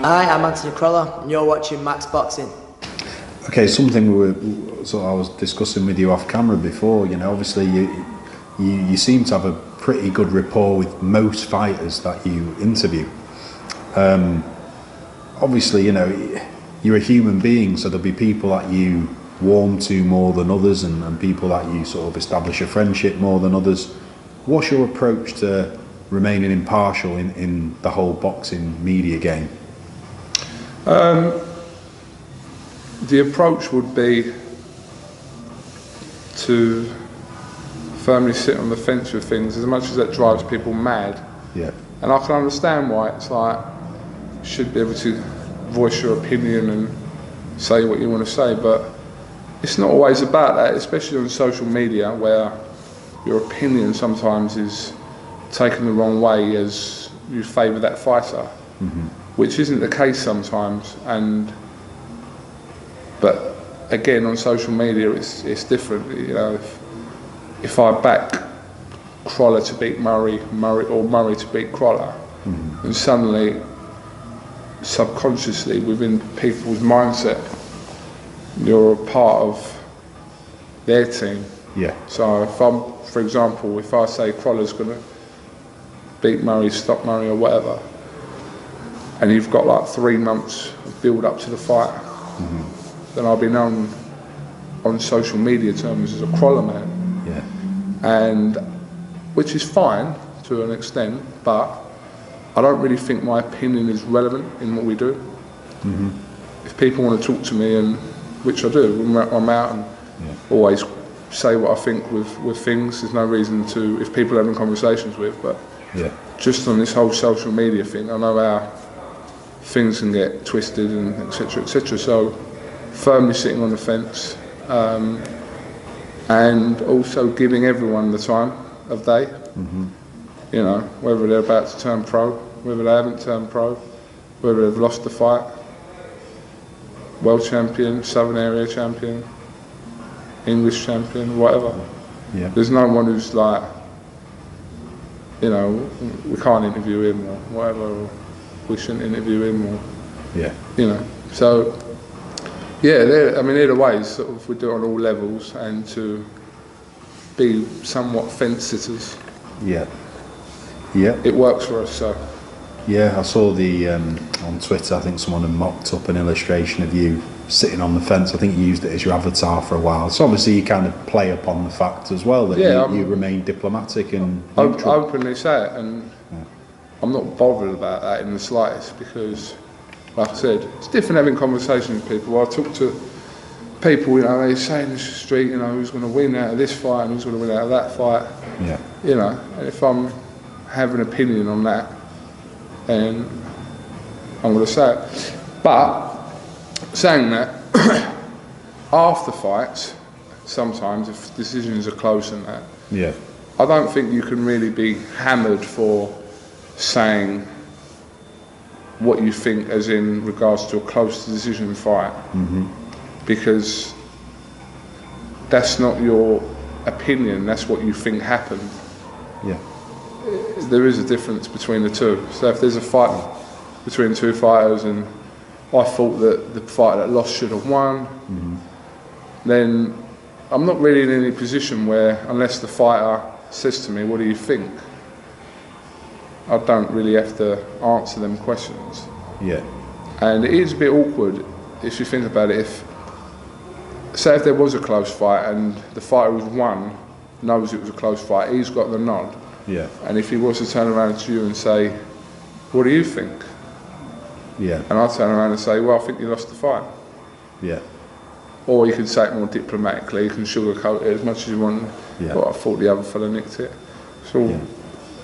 Hi, I'm Anthony Crolla, and you're watching Max Boxing. Okay, something I was discussing with you off camera before. You know, obviously you seem to have a pretty good rapport with most fighters that you interview. Obviously, you know, you're a human being, so there'll be people that you warm to more than others, and people that you sort of establish a friendship more than others. What's your approach to remaining impartial in the whole boxing media game? The approach would be to firmly sit on the fence with things, as much as that drives people mad. Yeah. And I can understand why it's like you should be able to voice your opinion and say what you want to say, but it's not always about that, especially on social media, where your opinion sometimes is taken the wrong way as you favour that fighter, which isn't the case sometimes. But again, on social media, it's different. You know, if I back Crolla to beat Murray or Murray to beat Crolla, and suddenly, subconsciously within people's mindset, you're a part of their team. Yeah. So for example, if I say Crolla's going to beat Murray, stop Murray or whatever, and you've got like 3 months of build up to the fight, then I'll be known on social media terms as a Crolla man. Yeah. And which is fine to an extent, but I don't really think my opinion is relevant in what we do. If people want to talk to me, and which I do, I'm out and always say what I think with things. There's no reason to, if people are having conversations with, but just on this whole social media thing, I know how things can get twisted and etc. etc. So firmly sitting on the fence, and also giving everyone the time of day. You know, whether they're about to turn pro, whether they haven't turned pro, whether they've lost the fight, world champion, Southern Area champion, English champion, whatever. Yeah. There's no one who's like, you know, we can't interview him or whatever, or we shouldn't interview him, or you know. So yeah, they're the ways sort of we do it on all levels, and to be somewhat fence sitters. Yeah. Yeah. It works for us. So. Yeah, I saw on Twitter, I think someone had mocked up an illustration of you sitting on the fence. I think you used it as your avatar for a while. So obviously you kind of play upon the fact as well that you remain diplomatic and neutral. Openly say it, and I'm not bothered about that in the slightest, because, like I said, it's different having conversations with people. I talk to people, you know, they say in the street, you know, who's going to win out of this fight and who's going to win out of that fight. Yeah. You know, and if I'm have an opinion on that, and I'm going to say it. But saying that, after fights, sometimes if decisions are close and that, I don't think you can really be hammered for saying what you think, as in regards to a close decision fight, because that's not your opinion, that's what you think happened. Yeah. There is a difference between the two. So if there's a fight between two fighters and I thought that the fighter that lost should have won, then I'm not really in any position where, unless the fighter says to me, what do you think? I don't really have to answer them questions. Yeah. And it is a bit awkward if you think about it. Say if there was a close fight and the fighter who's won knows it was a close fight, he's got the nod. Yeah. And if he was to turn around to you and say, what do you think? Yeah. And I turn around and say, well, I think you lost the fight. Yeah. Or you can say it more diplomatically, you can sugarcoat it as much as you want. Yeah. Well, I thought the other fella nicked it. It's all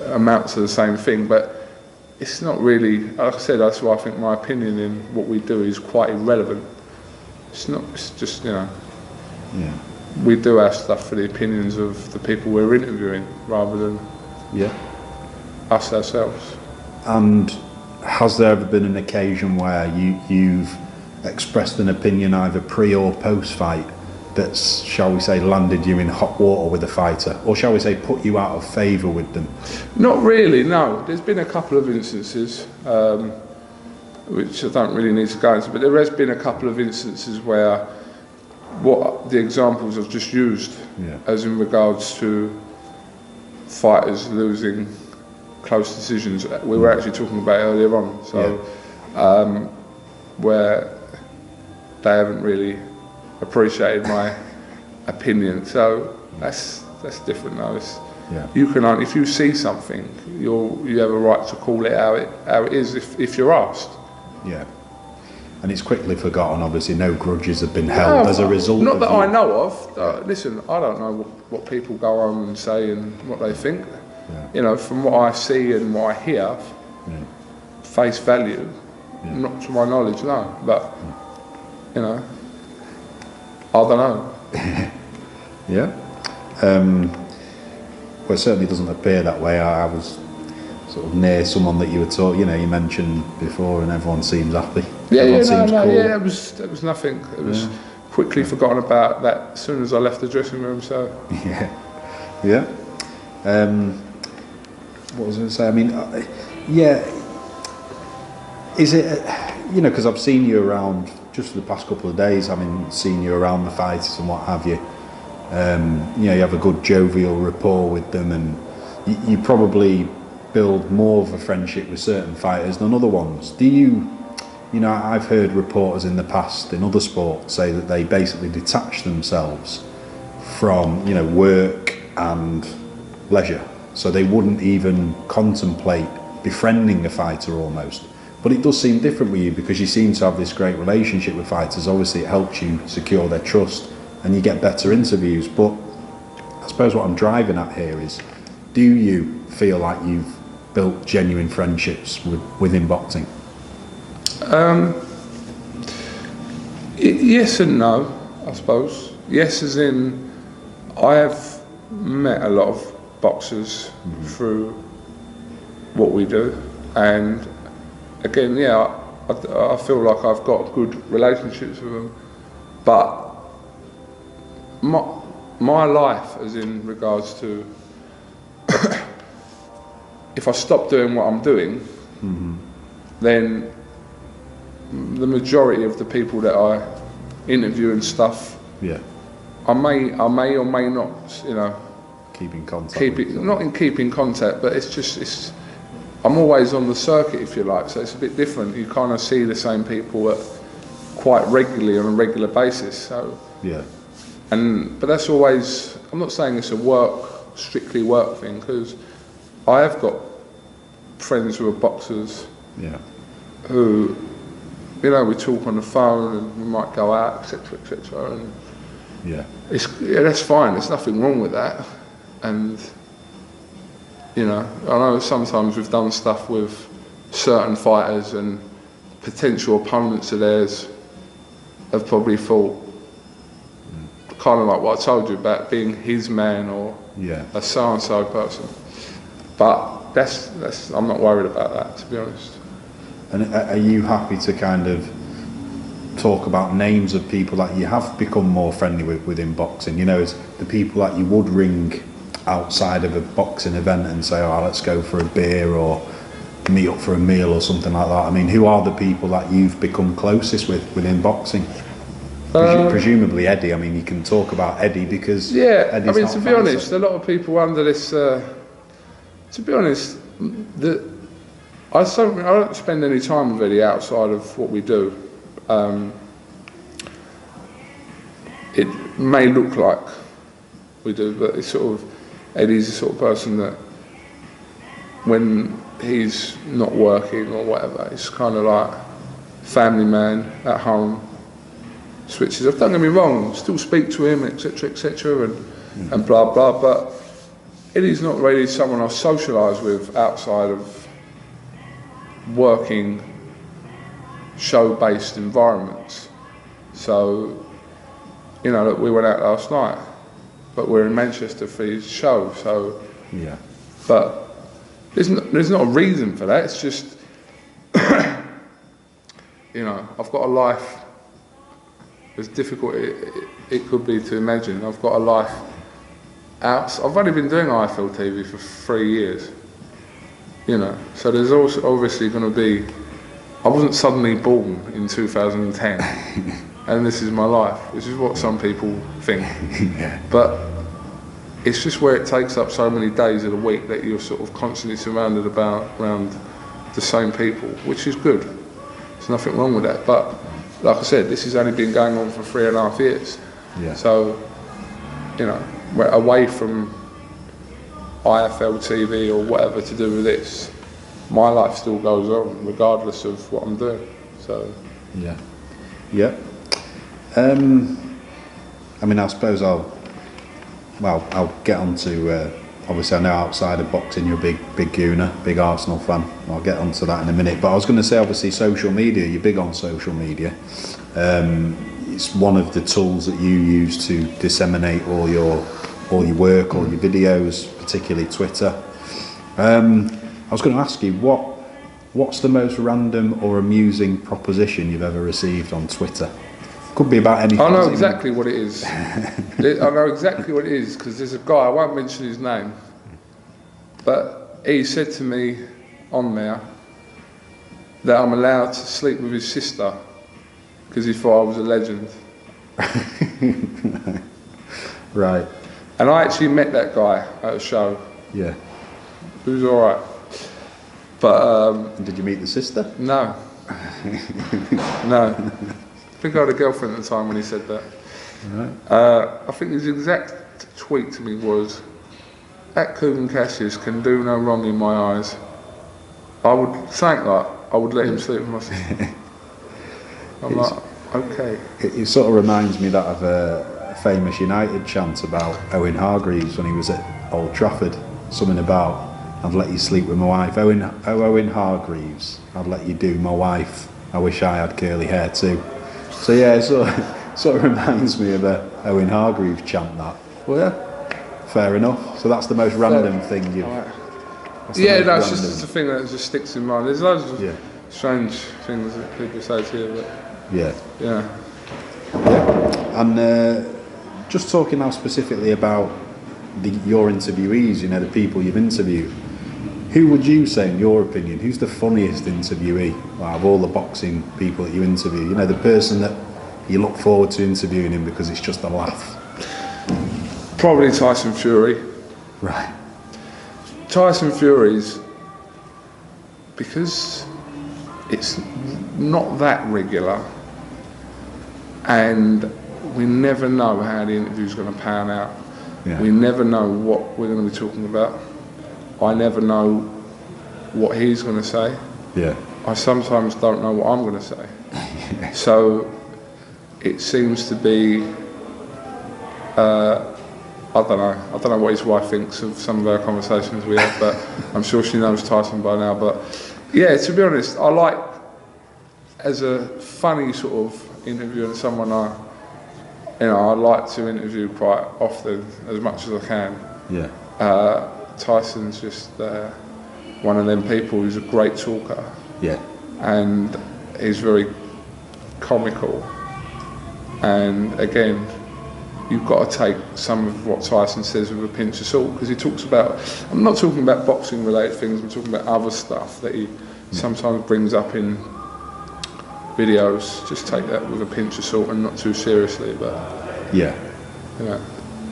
amounts to the same thing, but it's not really, like I said, that's why I think my opinion in what we do is quite irrelevant. It's not, it's just, you know, we do our stuff for the opinions of the people we're interviewing rather than us ourselves. And has there ever been an occasion where you've expressed an opinion either pre or post fight that's, shall we say, landed you in hot water with a fighter, or shall we say put you out of favour with them? Not really, no. There's been a couple of instances. which I don't really need to go into, but there has been a couple of instances where what the examples I've just used, as in regards to fighters losing close decisions, we were actually talking about earlier on, so where they haven't really appreciated my opinion, so that's different though. You can, if you see something, you have a right to call it how it is if you're asked. Yeah. And it's quickly forgotten, obviously, no grudges have been held as a result not of that I know of. Listen, I don't know what people go on and say and what they think. You know, from what I see and what I hear, face value, not to my knowledge, no. But, you know, I don't know. Well, it certainly doesn't appear that way. I was sort of near someone that you were talking, you mentioned before, and everyone seems happy. Cool. It was nothing. It was quickly forgotten about that as soon as I left the dressing room. So what was I going to say? I mean, is it because I've seen you around just for the past couple of days. I mean, seen you around the fighters and what have you. You have a good jovial rapport with them, and you probably build more of a friendship with certain fighters than other ones. Do you? I've heard reporters in the past in other sports say that they basically detach themselves from work and leisure, so they wouldn't even contemplate befriending a fighter almost. But it does seem different with you, because you seem to have this great relationship with fighters. Obviously it helps you secure their trust and you get better interviews. But I suppose what I'm driving at here is, do you feel like you've built genuine friendships within boxing? Yes and no, I suppose. Yes, as in, I have met a lot of boxers through what we do, and again, I feel like I've got good relationships with them, but my life, as in regards to if I stop doing what I'm doing, then the majority of the people that I interview and stuff, I may or may not, keep in contact. Keep in contact, but it's I'm always on the circuit, if you like, so it's a bit different. You kind of see the same people quite regularly on a regular basis. So but that's always. I'm not saying it's a strictly work thing, because I have got friends who are boxers, who, we talk on the phone and we might go out, etc., etc. And that's fine. There's nothing wrong with that. And I know sometimes we've done stuff with certain fighters, and potential opponents of theirs have probably thought, kind of like what I told you about being his man or a so-and-so person. But that's I'm not worried about that, to be honest. And are you happy to kind of talk about names of people that you have become more friendly with within boxing? As the people that you would ring outside of a boxing event and say, let's go for a beer or meet up for a meal or something like that. I mean, who are the people that you've become closest with within boxing? Presumably Eddie. I mean, you can talk about Eddie because Eddie's not to be honest, a lot of people under this. To be honest, I don't spend any time with Eddie outside of what we do. It may look like we do, but it's sort of, Eddie's the sort of person that when he's not working or whatever, he's kind of like family man at home, switches off. Don't get me wrong, still speak to him, etc., etc., and blah blah. But Eddie's not really someone I socialise with outside of working show-based environments. So, look, we went out last night, but we're in Manchester for his show. So, but there's not a reason for that. It's just, I've got a life. As difficult it could be to imagine, I've got a life out. I've only been doing IFL TV for 3 years, so there's also obviously going to be I wasn't suddenly born in 2010 and this is my life. This is what some people think. Yeah. But it's just where it takes up so many days of the week that you're sort of constantly surrounded around the same people, which is good. There's nothing wrong with that. But like I said, this has only been going on for 3.5 years. Yeah. So, you know, we're away from IFL TV or whatever to do with this. My life still goes on regardless of what I'm doing. So yeah. I mean, I suppose I'll get on to obviously I know outside of boxing you're a big Gooner, big Arsenal fan. I'll get onto that in a minute. But I was going to say, obviously, social media, you're big on social media. It's one of the tools that you use to disseminate all your work, all your videos, particularly Twitter. I was going to ask you, what's the most random or amusing proposition you've ever received on Twitter? Could be about anything. I know exactly what it is. I know exactly what it is because there's a guy, I won't mention his name, but he said to me on there that I'm allowed to sleep with his sister because he thought I was a legend. Right. And I actually met that guy at a show. Yeah. He was alright. But did you meet the sister? No. No. I think I had a girlfriend at the time when he said that. Right. I think his exact tweet to me was, "That Kugan Cassius can do no wrong in my eyes." I would let him sleep with my sister. I'm like, okay. It sort of reminds me that of a famous United chant about Owen Hargreaves when he was at Old Trafford. Something about, "I'd let you sleep with my wife. Owen Hargreaves, I'd let you do my wife. I wish I had curly hair too." So yeah, it sort of reminds me of a Owen Hargreaves chant that. Well, yeah, fair enough. So that's the most random thing you've... Yeah, no, it's just a thing that just sticks in mind. There's loads of Yeah. strange things that people say to you, but Yeah. yeah. And just talking now specifically about your interviewees, you know, the people you've interviewed, who would you say, in your opinion, who's the funniest interviewee of all the boxing people that you interview? You know, the person that you look forward to interviewing him because it's just a laugh. Probably Tyson Fury. Right. Tyson Fury's, because it's not that regular and we never know how the interview's going to pan out. Yeah. We never know what we're going to be talking about. I never know what he's going to say. Yeah. I sometimes don't know what I'm going to say. So it seems to be, I don't know what his wife thinks of some of our conversations we have, but I'm sure she knows Tyson by now. But yeah, to be honest, I like, as a funny sort of interview and someone I like to interview quite often, as much as I can. Yeah. Tyson's just one of them people who's a great talker. Yeah. And he's very comical. And again, you've got to take some of what Tyson says with a pinch of salt, because he talks about, I'm not talking about boxing related things, I'm talking about other stuff that he sometimes brings up in videos. Just take that with a pinch of salt and not too seriously, but Yeah. you know.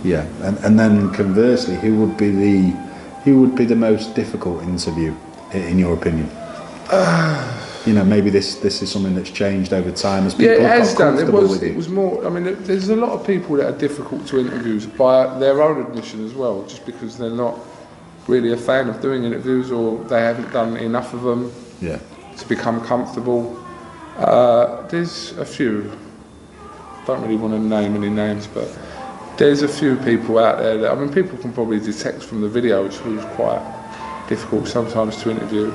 Yeah. And then conversely, who would be the most difficult interview, in your opinion? You know, maybe this is something that's changed over time as people Yeah, it have has got done. comfortable with It was more. I mean, there's a lot of people that are difficult to interview by their own admission as well, just because they're not really a fan of doing interviews or they haven't done enough of them Yeah. to become comfortable. There's a few. Don't really want to name any names, but there's a few people out there that, I mean, people can probably detect from the videos who's quite difficult sometimes to interview.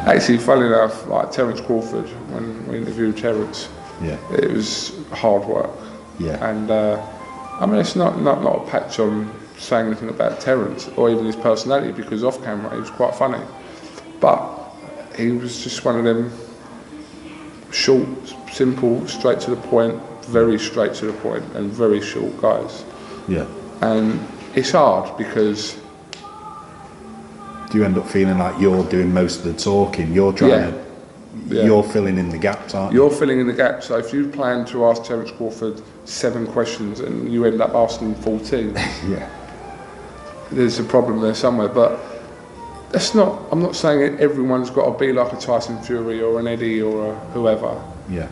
Actually, funnily enough, like Terence Crawford, when we interviewed Terence, Yeah. it was hard work. Yeah. And I mean, it's not a patch on saying anything about Terence or even his personality, because off camera he was quite funny, but he was just one of them short, simple, straight to the point, very straight to the point, and very short guys. Yeah. And it's hard because Do you end up feeling like you're doing most of the talking? You're trying to, you're filling in the gaps, aren't you? You're filling in the gaps. So if you plan to ask Terence Crawford 7 questions and you end up asking 14, Yeah. there's a problem there somewhere. But that's not. I'm not saying everyone's got to be like a Tyson Fury or an Eddie or a whoever. Yeah.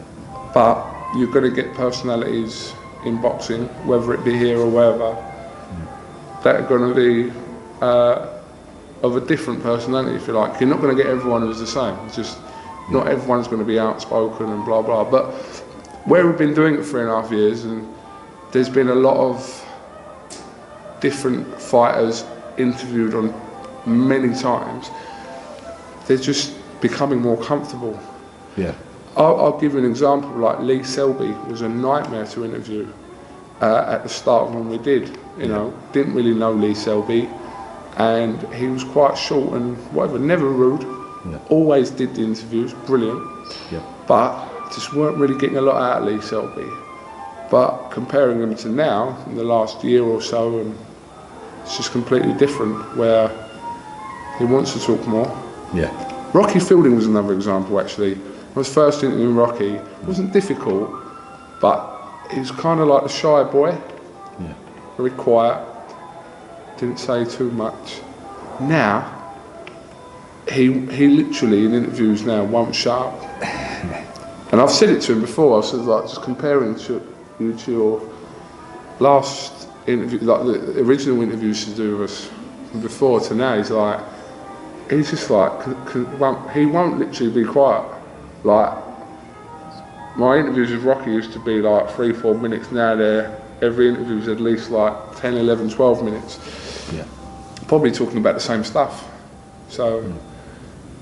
But you're going to get personalities in boxing, whether it be here or wherever, that are going to be of a different personality, if you like. You're not going to get everyone who's the same. It's just not everyone's going to be outspoken and blah blah. But where we've been doing it for 3.5 years, and there's been a lot of different fighters interviewed on many times, they're just becoming more comfortable. Yeah. I'll give you an example. Like Lee Selby was a nightmare to interview at the start when we did. You know, didn't really know Lee Selby, and he was quite short and whatever, never rude. Yeah. Always did the interviews, brilliant. Yeah. But just weren't really getting a lot out of Lee Selby. But comparing him to now, in the last year or so, and it's just completely different. Where he wants to talk more. Yeah. Rocky Fielding was another example, actually. I was first interviewing Rocky. It wasn't difficult, but he was kind of like the shy boy. Yeah. Very quiet, didn't say too much. Now, he literally in interviews now won't shut up. And I've said it to him before. I said, like, just comparing you to your last interview, like the original interviews to do with us from before to now. He's just like, he won't literally be quiet. Like, my interviews with Rocky used to be like 3-4 minutes. Now every interview's at least like 10, 11, 12 minutes. Yeah. Probably talking about the same stuff. So,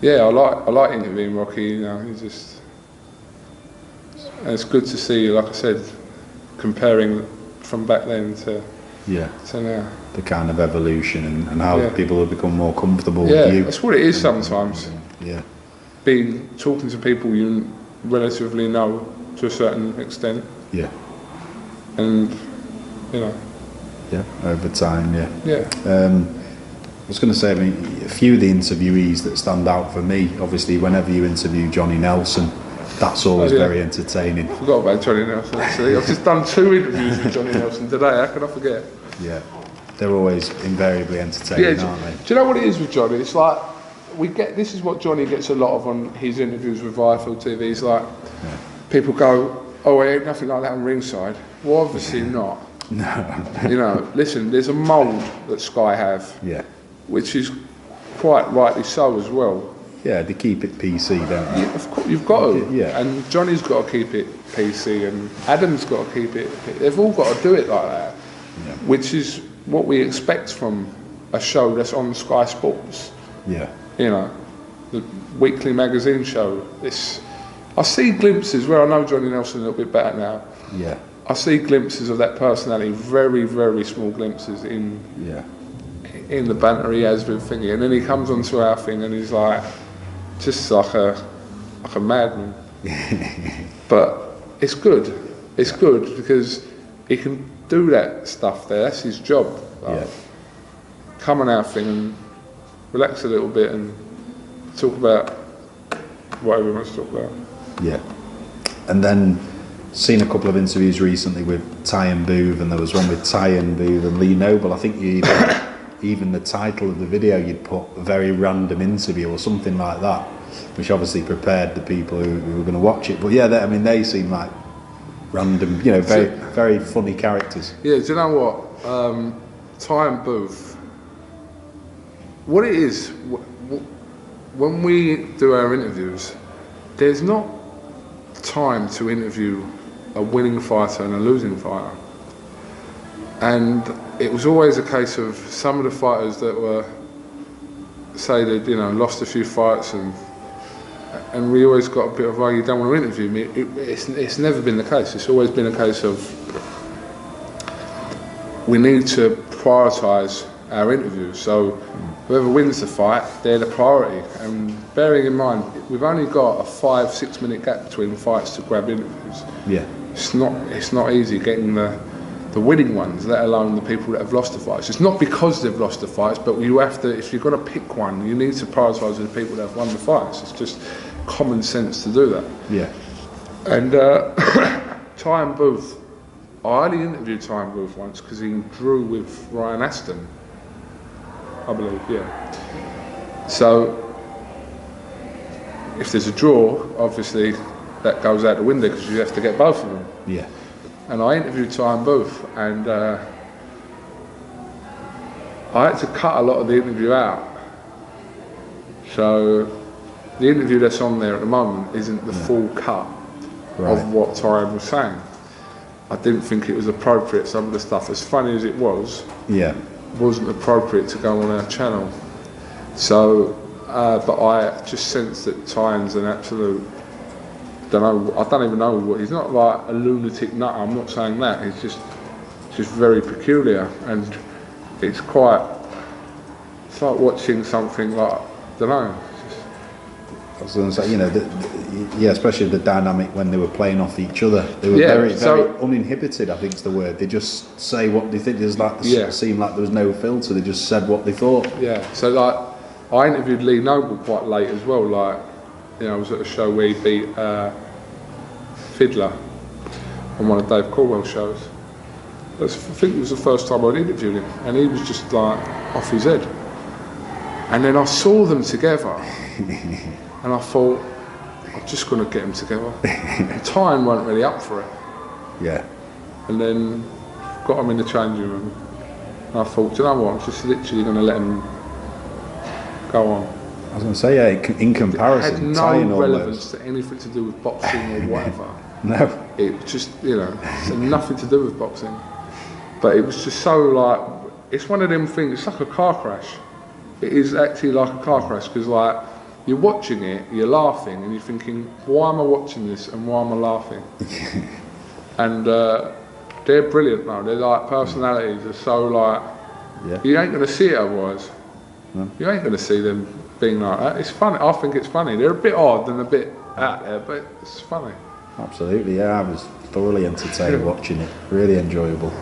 yeah, I like interviewing Rocky. You know, and it's good to see, like I said, comparing from back then to now. The kind of evolution and how people have become more comfortable Yeah, with you. that's what it is sometimes. Yeah. Talking to people you relatively know to a certain extent. Yeah. And, you know. Yeah, over time, yeah. Yeah. I was going to say, I mean, a few of the interviewees that stand out for me, obviously, whenever you interview Johnny Nelson, that's always very entertaining. I forgot about Johnny Nelson, actually. I've just done 2 interviews with Johnny Nelson today. How can I forget? Yeah. They're always invariably entertaining, aren't they? Do you know what it is with Johnny? It's like, this is what Johnny gets a lot of on his interviews with Viafield TV. It's like, people go, oh, it ain't nothing like that on ringside. Well, obviously not. No. You know, listen, there's a mould that Sky have, which is quite rightly so as well. Yeah, they keep it PC, don't they? Yeah, of course, you've got to. Yeah. And Johnny's got to keep it PC, and Adam's got to keep it. They've all got to do it like that, which is what we expect from a show that's on Sky Sports. Yeah. You know, the weekly magazine show. I see glimpses where I know Johnny Nelson a little bit better now. Yeah. I see glimpses of that personality, very, very small glimpses in the banter he has with thingy, and then he comes onto our thing and he's like, just like a madman. But it's good. It's good because he can do that stuff there. That's his job. Like, come on our thing and relax a little bit and talk about whatever he wants to talk about. Yeah. And then seen a couple of interviews recently with Ty and Booth, and there was one with Ty and Booth and Lee Noble. I think even the title of the video you'd put a very random interview or something like that, which obviously prepared the people who were going to watch it. But yeah, they seem like random, you know, very, very funny characters. Yeah, do you know what? Ty and Booth, what it is, when we do our interviews, there's not time to interview a winning fighter and a losing fighter. And it was always a case of some of the fighters that were, say they'd, you know, lost a few fights, and we always got a bit of, oh, you don't want to interview me. It's never been the case. It's always been a case of we need to prioritise our interviews. So whoever wins the fight, they're the priority. And bearing in mind, we've only got a 5-6 minute gap between fights to grab interviews. Yeah. It's not easy getting the winning ones, let alone the people that have lost the fights. It's not because they've lost the fights, but you have to, if you're going to pick one, you need to prioritise the people that have won the fights. common sense to do that. Yeah. And Ty and Booth, I only interviewed Ty and Booth once because he drew with Ryan Aston, I believe, yeah. So, if there's a draw, obviously that goes out the window because you have to get both of them. Yeah. And I interviewed Ty and Booth, and I had to cut a lot of the interview out. So, the interview that's on there at the moment isn't the full cut of what Ty was saying. I didn't think it was appropriate. Some of the stuff, as funny as it was, wasn't appropriate to go on our channel. So, but I just sensed that Ty's an absolute, I don't even know what, he's not like a lunatic nut, I'm not saying that, he's just very peculiar, and it's like watching something like, I don't know. I was going to say, you know, especially the dynamic when they were playing off each other. They were very uninhibited, I think is the word. They just say what they think. There's like, seemed like there was no filter. They just said what they thought. Yeah. So like, I interviewed Lee Noble quite late as well. Like, you know, I was at a show where he beat Fiddler on one of Dave Caldwell's shows. I think it was the first time I'd interviewed him, and he was just like off his head. And then I saw them together. And I thought, I'm just going to get them together. Ty weren't really up for it. Yeah. And then got them in the changing room. And I thought, do you know what, I'm just literally going to let them go on. I was going to say, yeah, in comparison, it had no relevance to anything to do with boxing or whatever. No. It just, you know, it had nothing to do with boxing. But it was just so like, it's one of them things, it's like a car crash. It is actually like a car crash, because like, you're watching it, you're laughing, and you're thinking, why am I watching this and why am I laughing? And they're brilliant now. They're like personalities. They're so like, you ain't going to see it otherwise. No. You ain't going to see them being like that. It's funny. I think it's funny. They're a bit odd and a bit out there, but it's funny. Absolutely, yeah. I was thoroughly entertained watching it. Really enjoyable.